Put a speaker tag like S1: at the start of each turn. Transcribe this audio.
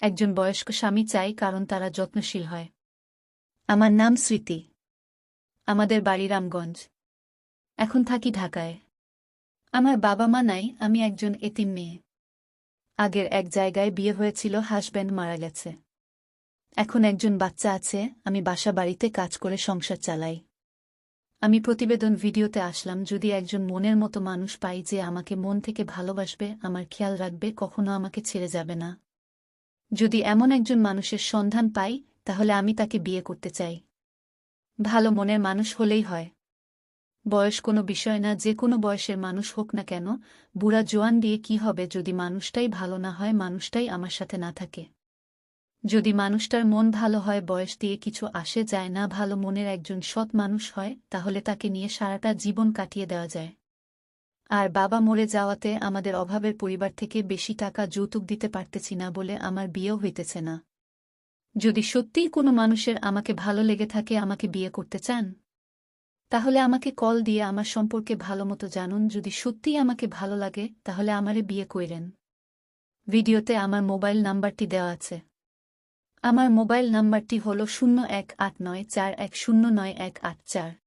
S1: একজন বয়স্ক স্বামী চাই কারণ তারা যত্নশীল হয়। আমার নাম স্মৃতি। আমাদের বাড়ি রামগঞ্জ। এখন থাকি ঢাকায়। আমার বাবা মা নাই, আমি একজন এতিম মেয়ে। আগের এক জায়গায় বিয়ে হয়েছিল, হাসব্যান্ড মারা গেছে। এখন একজন বাচ্চা আছে, আমি বাসা বাড়িতে কাজ করে সংসার চালাই। আমি প্রতিবেদন ভিডিওতে আসলাম যদি একজন মনের মতো মানুষ পাই যে আমাকে মন থেকে ভালোবাসবে, আমার খেয়াল রাখবে, কখনো আমাকে ছেড়ে যাবে না। যদি এমন একজন মানুষের সন্ধান পাই তাহলে আমি তাকে বিয়ে করতে চাই। ভালো মনের মানুষ হলেই হয়। বয়স কোনো বিষয় না, যে কোনো বয়সের মানুষ হোক না কেন, বুড়া জোয়ান দিয়ে কি হবে যদি মানুষটাই ভালো না হয়, মানুষটাই আমার সাথে না থাকে। যদি মানুষটার মন ভালো হয়, বয়স দিয়ে কিছু আসে যায় না, ভালো মনের একজন সৎ মানুষ হয়, তাহলে তাকে নিয়ে সারাটা জীবন কাটিয়ে দেওয়া যায়। আর বাবা মরে যাওয়াতে আমাদের অভাবের পরিবার থেকে বেশি টাকা যৌতুক দিতে পারতেছি না বলে আমার বিয়েও হইতেছে না। যদি সত্যিই কোনো মানুষের আমাকে ভালো লেগে থাকে, আমাকে বিয়ে করতে চান, তাহলে আমাকে কল দিয়ে আমার সম্পর্কে ভালোমতো জানুন। যদি সত্যিই আমাকে ভালো লাগে তাহলে আমারে বিয়ে কইরেন। ভিডিওতে আমার মোবাইল নাম্বারটি দেওয়া আছে। আমার মোবাইল নাম্বারটি হল 018941099184।